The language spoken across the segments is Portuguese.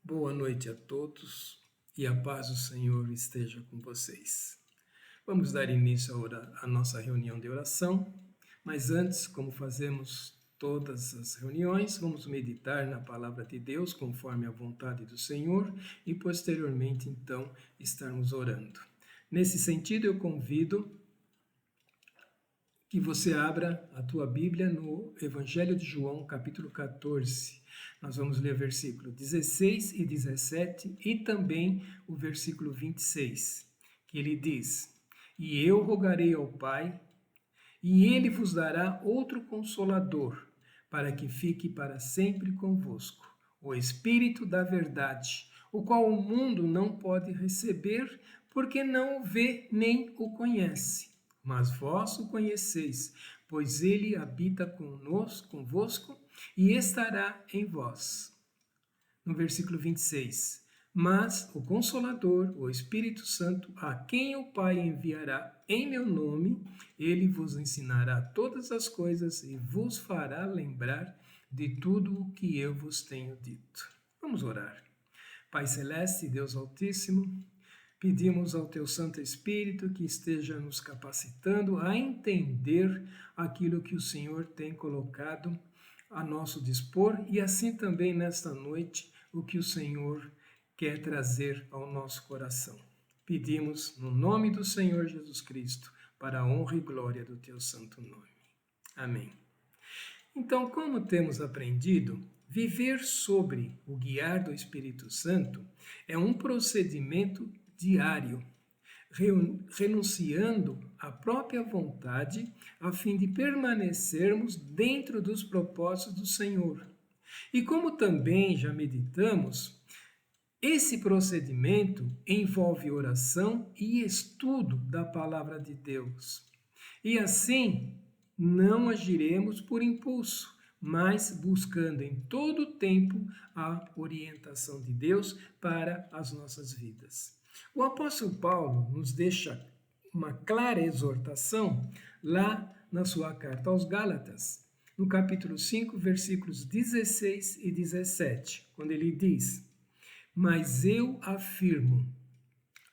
Boa noite a todos e a paz do Senhor esteja com vocês. Vamos dar início à nossa reunião de oração, mas antes, como fazemos todas as reuniões, vamos meditar na palavra de Deus conforme a vontade do Senhor e posteriormente, então, estarmos orando. Nesse sentido, eu convido que você abra a tua Bíblia no Evangelho de João, capítulo 14. Nós vamos ler versículo 16 e 17 e também o versículo 26, que ele diz: E eu rogarei ao Pai, e ele vos dará outro Consolador, para que fique para sempre convosco, o Espírito da verdade, o qual o mundo não pode receber, porque não o vê nem o conhece. Mas vós o conheceis, pois ele habita convosco e estará em vós. No versículo 26. Mas o Consolador, o Espírito Santo, a quem o Pai enviará em meu nome, ele vos ensinará todas as coisas e vos fará lembrar de tudo o que eu vos tenho dito. Vamos orar. Pai Celeste, Deus Altíssimo, pedimos ao Teu Santo Espírito que esteja nos capacitando a entender aquilo que o Senhor tem colocado a nosso dispor e assim também nesta noite o que o Senhor quer trazer ao nosso coração. Pedimos no nome do Senhor Jesus Cristo, para a honra e glória do Teu santo nome. Amém. Então, como temos aprendido, viver sobre o guiar do Espírito Santo é um procedimento diário, renunciando à própria vontade a fim de permanecermos dentro dos propósitos do Senhor. E como também já meditamos, esse procedimento envolve oração e estudo da palavra de Deus. E assim, não agiremos por impulso, mas buscando em todo o tempo a orientação de Deus para as nossas vidas. O apóstolo Paulo nos deixa uma clara exortação lá na sua carta aos Gálatas, no capítulo 5, versículos 16 e 17, quando ele diz: Mas eu afirmo,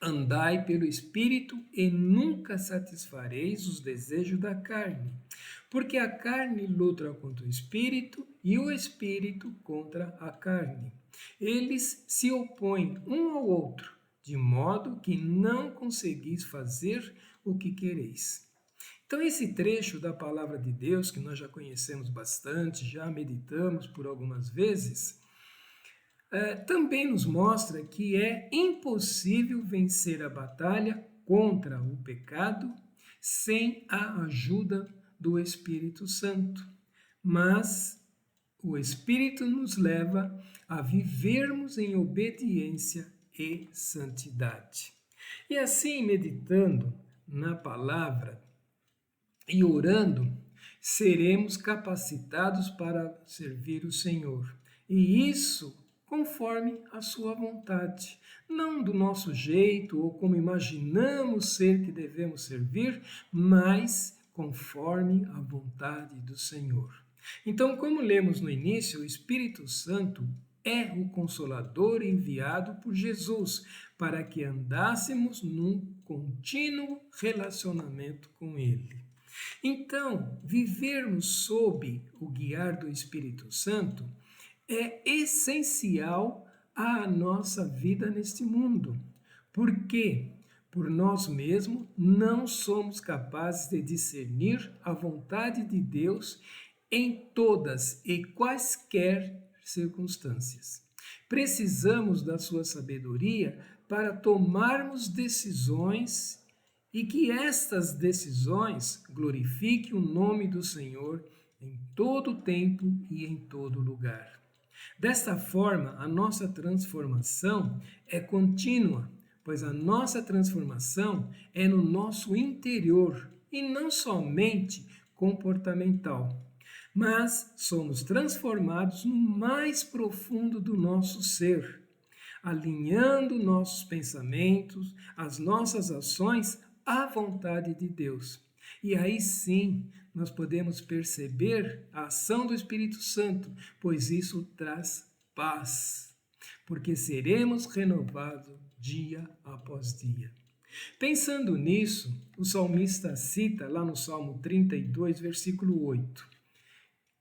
andai pelo Espírito e nunca satisfareis os desejos da carne, porque a carne luta contra o Espírito e o Espírito contra a carne. Eles se opõem um ao outro, de modo que não conseguis fazer o que quereis. Então, esse trecho da palavra de Deus, que nós já conhecemos bastante, já meditamos por algumas vezes, também nos mostra que é impossível vencer a batalha contra o pecado sem a ajuda do Espírito Santo. Mas o Espírito nos leva a vivermos em obediência e santidade. E assim, meditando na palavra e orando, seremos capacitados para servir o Senhor. E isso conforme a sua vontade, não do nosso jeito ou como imaginamos ser que devemos servir, mas conforme a vontade do Senhor. Então, como lemos no início, o Espírito Santo é o Consolador enviado por Jesus para que andássemos num contínuo relacionamento com Ele. Então, vivermos sob o guiar do Espírito Santo é essencial à nossa vida neste mundo. Por quê? Por nós mesmos não somos capazes de discernir a vontade de Deus em todas e quaisquer circunstâncias. Precisamos da sua sabedoria para tomarmos decisões e que estas decisões glorifiquem o nome do Senhor em todo tempo e em todo lugar. Desta forma, a nossa transformação é contínua, pois a nossa transformação é no nosso interior e não somente comportamental. Mas somos transformados no mais profundo do nosso ser, alinhando nossos pensamentos, as nossas ações à vontade de Deus. E aí sim nós podemos perceber a ação do Espírito Santo, pois isso traz paz. porque seremos renovados dia após dia. Pensando nisso, o salmista cita lá no Salmo 32, versículo 8.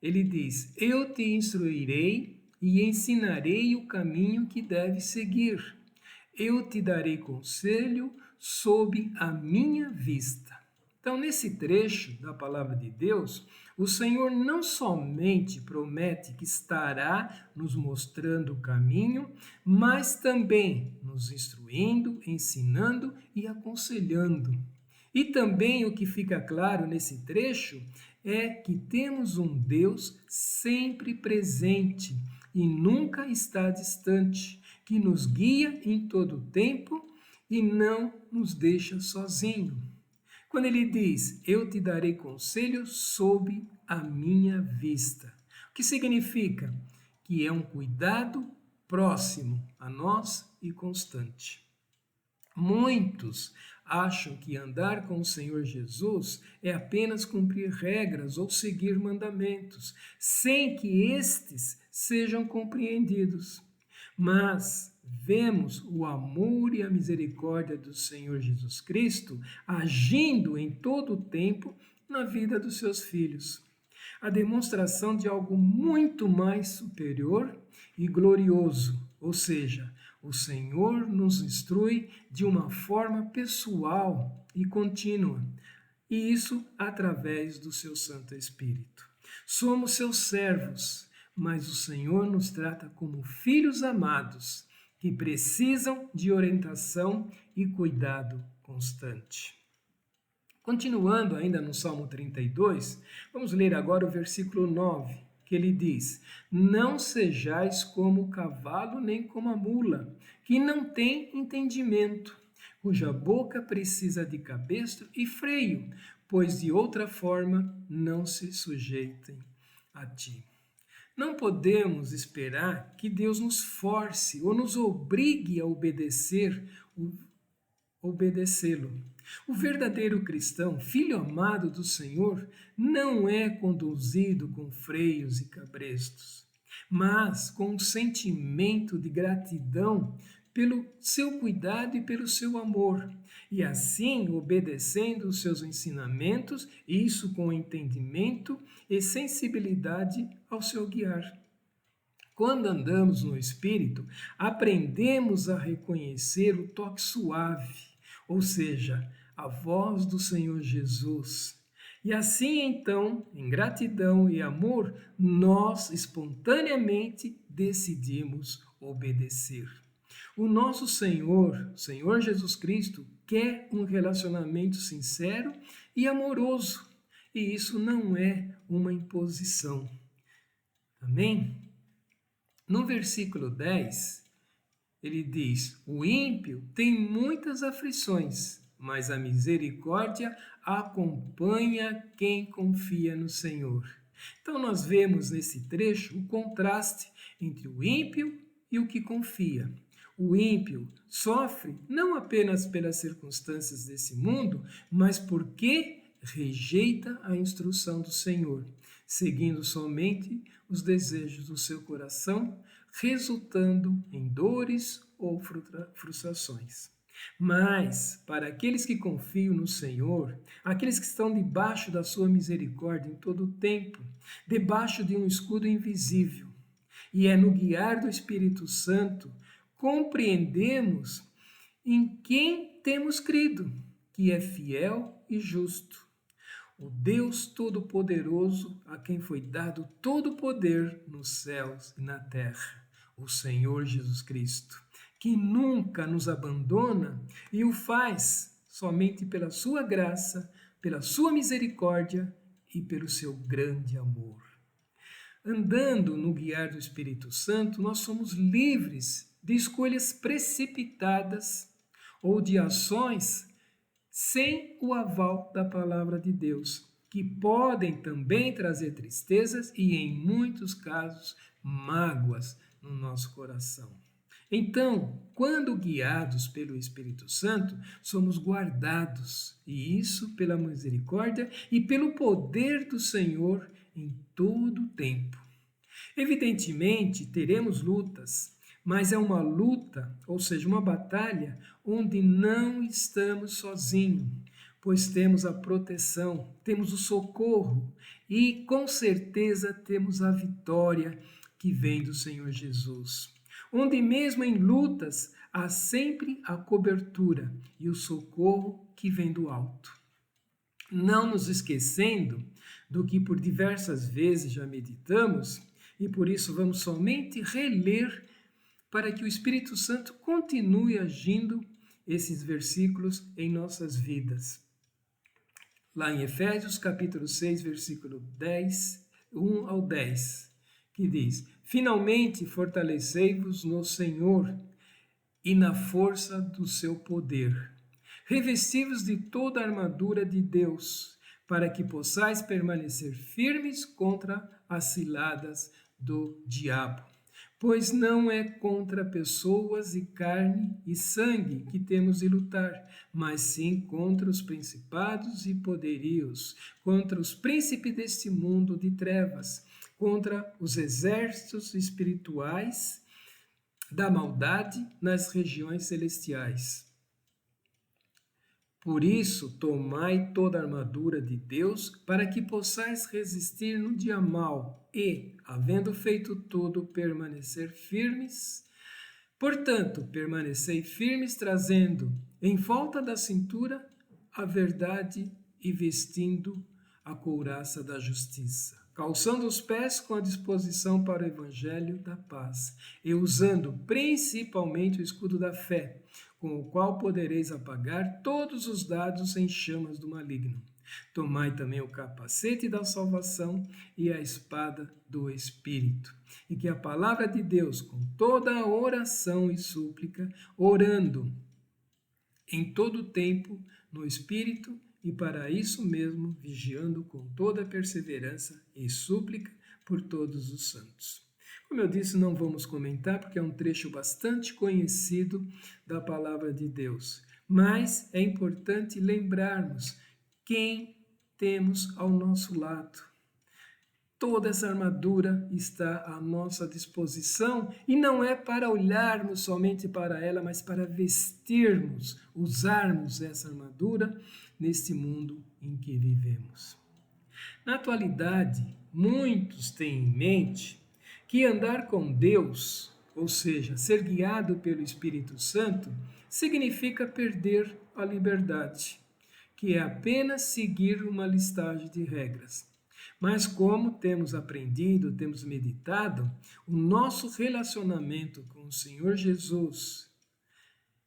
Ele diz: Eu te instruirei e ensinarei o caminho que deves seguir. Eu te darei conselho sob a minha vista. Então, nesse trecho da palavra de Deus, o Senhor não somente promete que estará nos mostrando o caminho, mas também nos instruindo, ensinando e aconselhando. E também o que fica claro nesse trecho é que temos um Deus sempre presente e nunca está distante, que nos guia em todo o tempo e não nos deixa sozinhos. Quando ele diz, eu te darei conselho sob a minha vista. O que significa? Que é um cuidado próximo a nós e constante. Muitos acham que andar com o Senhor Jesus é apenas cumprir regras ou seguir mandamentos, sem que estes sejam compreendidos. Mas vemos o amor e a misericórdia do Senhor Jesus Cristo agindo em todo o tempo na vida dos seus filhos. A demonstração de algo muito mais superior e glorioso, ou seja, o Senhor nos instrui de uma forma pessoal e contínua, e isso através do seu Santo Espírito. Somos seus servos, mas o Senhor nos trata como filhos amados, que precisam de orientação e cuidado constante. Continuando ainda no Salmo 32, vamos ler agora o versículo 9, que ele diz: Não sejais como o cavalo nem como a mula, que não tem entendimento, cuja boca precisa de cabestro e freio, pois de outra forma não se sujeitem a ti. Não podemos esperar que Deus nos force ou nos obrigue a obedecê-lo. O verdadeiro cristão, filho amado do Senhor, não é conduzido com freios e cabrestos, mas com um sentimento de gratidão pelo seu cuidado e pelo seu amor, e assim obedecendo os seus ensinamentos, isso com entendimento e sensibilidade ao seu guiar. Quando andamos no Espírito, aprendemos a reconhecer o toque suave, ou seja, a voz do Senhor Jesus. E assim então, em gratidão e amor, nós espontaneamente decidimos obedecer. O nosso Senhor Jesus Cristo, quer um relacionamento sincero e amoroso, e isso não é uma imposição. Amém? No versículo 10, ele diz: O ímpio tem muitas aflições, mas a misericórdia acompanha quem confia no Senhor. Então nós vemos nesse trecho o contraste entre o ímpio e o que confia. O ímpio sofre não apenas pelas circunstâncias desse mundo, mas porque rejeita a instrução do Senhor, seguindo somente os desejos do seu coração, resultando em dores ou frustrações. Mas, para aqueles que confiam no Senhor, aqueles que estão debaixo da sua misericórdia em todo o tempo, debaixo de um escudo invisível, e é no guiar do Espírito Santo, compreendemos em quem temos crido, que é fiel e justo. O Deus Todo-Poderoso, a quem foi dado todo o poder nos céus e na terra, o Senhor Jesus Cristo, que nunca nos abandona e o faz somente pela sua graça, pela sua misericórdia e pelo seu grande amor. Andando no guiar do Espírito Santo, nós somos livres de escolhas precipitadas ou de ações sem o aval da palavra de Deus, que podem também trazer tristezas e, em muitos casos, mágoas no nosso coração. Então, quando guiados pelo Espírito Santo, somos guardados, e isso pela misericórdia e pelo poder do Senhor em todo o tempo. Evidentemente, teremos lutas, mas é uma luta, ou seja, uma batalha, onde não estamos sozinhos, pois temos a proteção, temos o socorro e, com certeza, temos a vitória que vem do Senhor Jesus. Onde mesmo em lutas, há sempre a cobertura e o socorro que vem do alto. Não nos esquecendo do que por diversas vezes já meditamos, e por isso vamos somente reler para que o Espírito Santo continue agindo esses versículos em nossas vidas. Lá em Efésios capítulo 6, versículo 10, 1 ao 10, que diz: Finalmente fortalecei-vos no Senhor e na força do seu poder. Revesti-vos de toda a armadura de Deus, para que possais permanecer firmes contra as ciladas do diabo. Pois não é contra pessoas e carne e sangue que temos de lutar, mas sim contra os principados e poderios, contra os príncipes deste mundo de trevas, contra os exércitos espirituais da maldade nas regiões celestiais. Por isso, tomai toda a armadura de Deus, para que possais resistir no dia mau e, havendo feito tudo, permanecer firmes. Portanto, permanecei firmes, trazendo em volta da cintura a verdade e vestindo a couraça da justiça, calçando os pés com a disposição para o evangelho da paz, e usando principalmente o escudo da fé, com o qual podereis apagar todos os dardos em chamas do maligno. Tomai também o capacete da salvação e a espada do Espírito, e que a palavra de Deus, com toda a oração e súplica, orando em todo o tempo no Espírito, e para isso mesmo vigiando com toda perseverança e súplica por todos os santos. Como eu disse, não vamos comentar, porque é um trecho bastante conhecido da palavra de Deus. Mas é importante lembrarmos quem temos ao nosso lado. Toda essa armadura está à nossa disposição e não é para olharmos somente para ela, mas para vestirmos, usarmos essa armadura neste mundo em que vivemos. Na atualidade, muitos têm em mente que andar com Deus, ou seja, ser guiado pelo Espírito Santo, significa perder a liberdade, que é apenas seguir uma listagem de regras. Mas como temos aprendido, temos meditado, o nosso relacionamento com o Senhor Jesus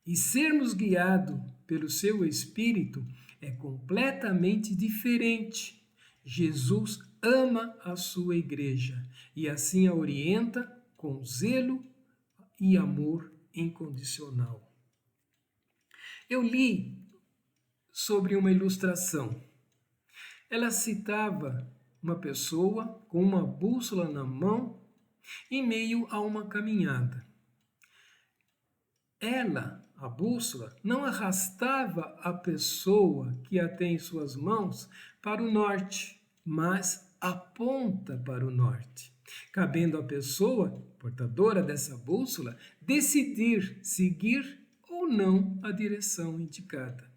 e sermos guiados pelo seu Espírito é completamente diferente. Jesus ama a sua igreja e assim a orienta com zelo e amor incondicional. Eu li sobre uma ilustração. Ela citava uma pessoa com uma bússola na mão em meio a uma caminhada. Ela, a bússola, não arrastava a pessoa que a tem em suas mãos para o norte, mas aponta para o norte, cabendo à pessoa, portadora dessa bússola, decidir seguir ou não a direção indicada.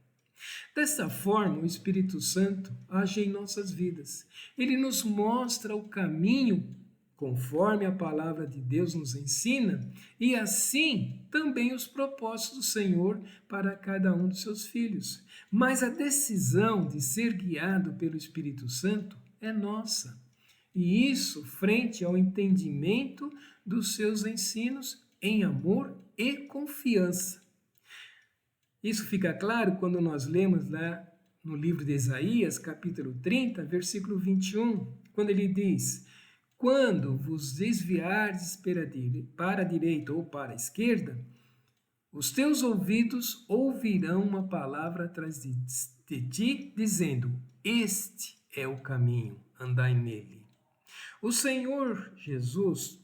Desta forma, o Espírito Santo age em nossas vidas. Ele nos mostra o caminho conforme a palavra de Deus nos ensina, e assim também os propósitos do Senhor para cada um dos seus filhos. Mas a decisão de ser guiado pelo Espírito Santo é nossa. E isso frente ao entendimento dos seus ensinos em amor e confiança. Isso fica claro quando nós lemos lá no livro de Isaías, capítulo 30, versículo 21, quando ele diz: quando vos desviardes para a direita ou para a esquerda, os teus ouvidos ouvirão uma palavra atrás de ti, dizendo: este é o caminho, andai nele. O Senhor Jesus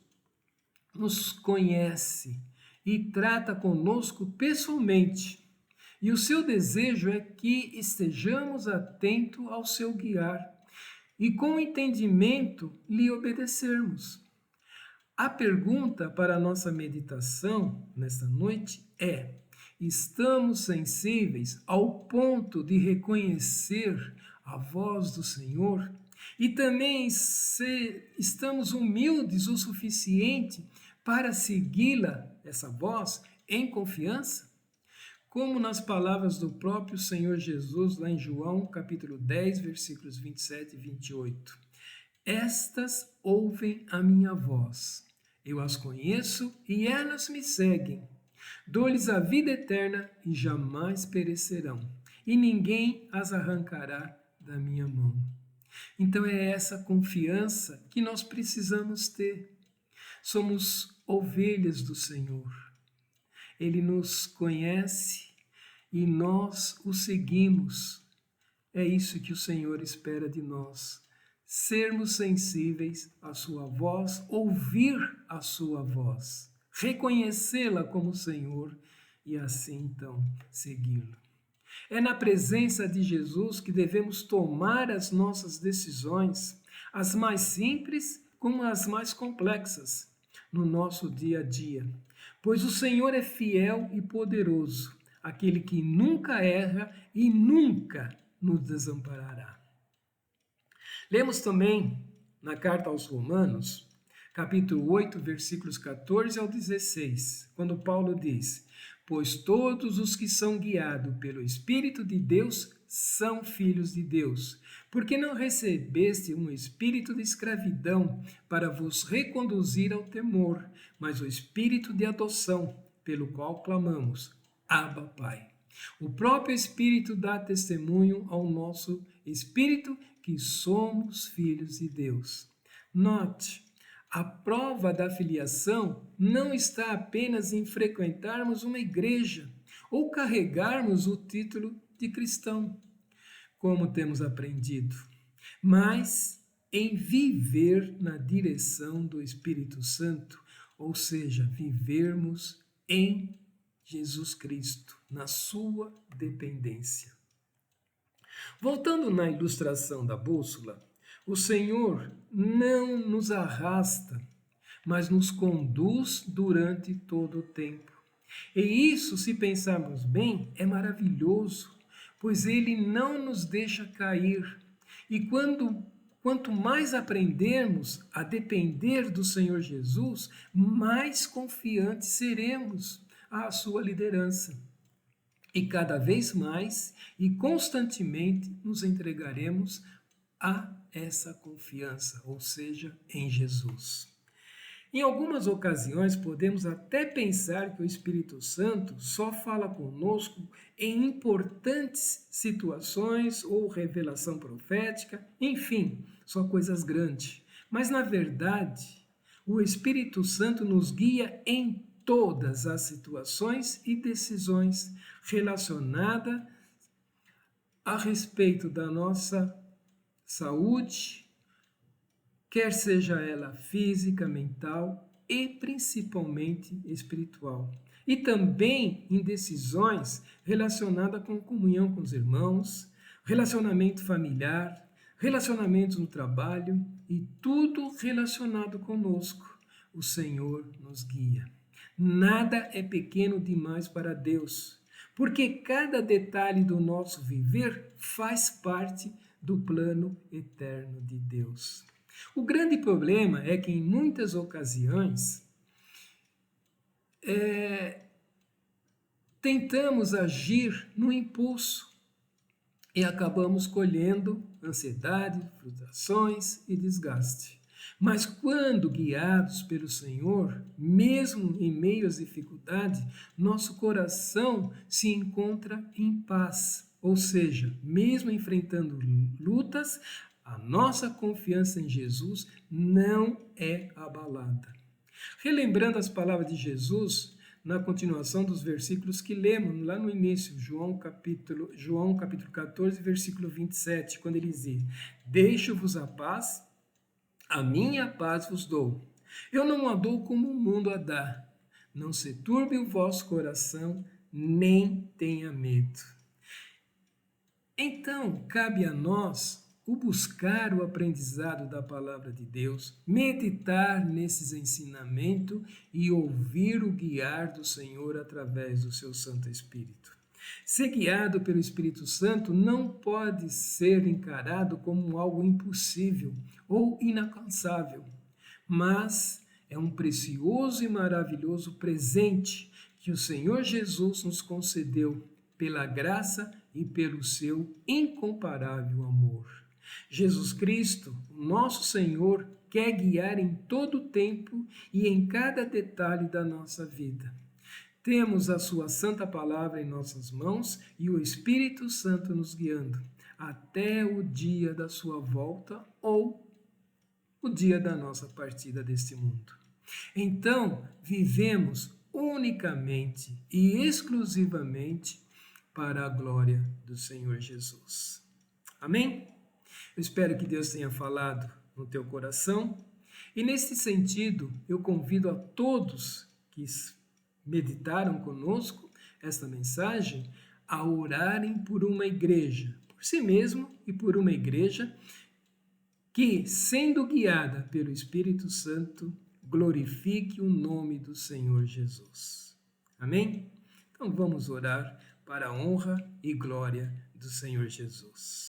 nos conhece e trata conosco pessoalmente. E o seu desejo é que estejamos atentos ao seu guiar e com entendimento lhe obedecermos. A pergunta para a nossa meditação nesta noite é: estamos sensíveis ao ponto de reconhecer a voz do Senhor? E também se estamos humildes o suficiente para segui-la, essa voz, em confiança? Como nas palavras do próprio Senhor Jesus, lá em João, capítulo 10, versículos 27 e 28. Estas ouvem a minha voz. Eu as conheço e elas me seguem. Dou-lhes a vida eterna e jamais perecerão, e ninguém as arrancará da minha mão. Então é essa confiança que nós precisamos ter. Somos ovelhas do Senhor. Ele nos conhece e nós o seguimos. É isso que o Senhor espera de nós. Sermos sensíveis à sua voz, ouvir a sua voz, reconhecê-la como Senhor e assim então segui-lo. É na presença de Jesus que devemos tomar as nossas decisões, as mais simples como as mais complexas, no nosso dia a dia. Pois o Senhor é fiel e poderoso, aquele que nunca erra e nunca nos desamparará. Lemos também na carta aos Romanos, capítulo 8, versículos 14 ao 16, quando Paulo diz: pois todos os que são guiados pelo Espírito de Deus são filhos de Deus. Porque não recebeste um espírito de escravidão para vos reconduzir ao temor, mas o espírito de adoção, pelo qual clamamos: Abba, Pai. O próprio Espírito dá testemunho ao nosso espírito que somos filhos de Deus. Note, a prova da filiação não está apenas em frequentarmos uma igreja ou carregarmos o título de cristão, como temos aprendido, mas em viver na direção do Espírito Santo, ou seja, vivermos em Jesus Cristo, na sua dependência. Voltando na ilustração da bússola, o Senhor não nos arrasta, mas nos conduz durante todo o tempo. E isso, se pensarmos bem, é maravilhoso, pois Ele não nos deixa cair. E quanto mais aprendermos a depender do Senhor Jesus, mais confiantes seremos à sua liderança. E cada vez mais e constantemente nos entregaremos a essa confiança, ou seja, em Jesus. Em algumas ocasiões, podemos até pensar que o Espírito Santo só fala conosco em importantes situações ou revelação profética, enfim, só coisas grandes. Mas, na verdade, o Espírito Santo nos guia em todas as situações e decisões relacionadas a respeito da nossa saúde, quer seja ela física, mental e principalmente espiritual. E também em decisões relacionadas com comunhão com os irmãos, relacionamento familiar, relacionamentos no trabalho e tudo relacionado conosco. O Senhor nos guia. Nada é pequeno demais para Deus, porque cada detalhe do nosso viver faz parte do plano eterno de Deus. O grande problema é que em muitas ocasiões tentamos agir no impulso e acabamos colhendo ansiedade, frustrações e desgaste. Mas quando guiados pelo Senhor, mesmo em meio às dificuldades, nosso coração se encontra em paz. Ou seja, mesmo enfrentando lutas, a nossa confiança em Jesus não é abalada. Relembrando as palavras de Jesus, na continuação dos versículos que lemos lá no início, João capítulo 14, versículo 27, quando ele diz: deixo-vos a paz, a minha paz vos dou. Eu não a dou como o mundo a dá. Não se turbe o vosso coração, nem tenha medo. Então, cabe a nós o buscar o aprendizado da palavra de Deus, meditar nesses ensinamentos e ouvir o guiar do Senhor através do seu Santo Espírito. Ser guiado pelo Espírito Santo não pode ser encarado como algo impossível ou inalcançável, mas é um precioso e maravilhoso presente que o Senhor Jesus nos concedeu pela graça e pelo seu incomparável amor. Jesus Cristo, o nosso Senhor, quer guiar em todo o tempo e em cada detalhe da nossa vida. Temos a sua santa palavra em nossas mãos e o Espírito Santo nos guiando até o dia da sua volta ou o dia da nossa partida deste mundo. Então, vivemos unicamente e exclusivamente para a glória do Senhor Jesus. Amém? Eu espero que Deus tenha falado no teu coração. E nesse sentido, eu convido a todos que meditaram conosco esta mensagem a orarem por uma igreja, por si mesmo e por uma igreja que, sendo guiada pelo Espírito Santo, glorifique o nome do Senhor Jesus. Amém? Então vamos orar para a honra e glória do Senhor Jesus.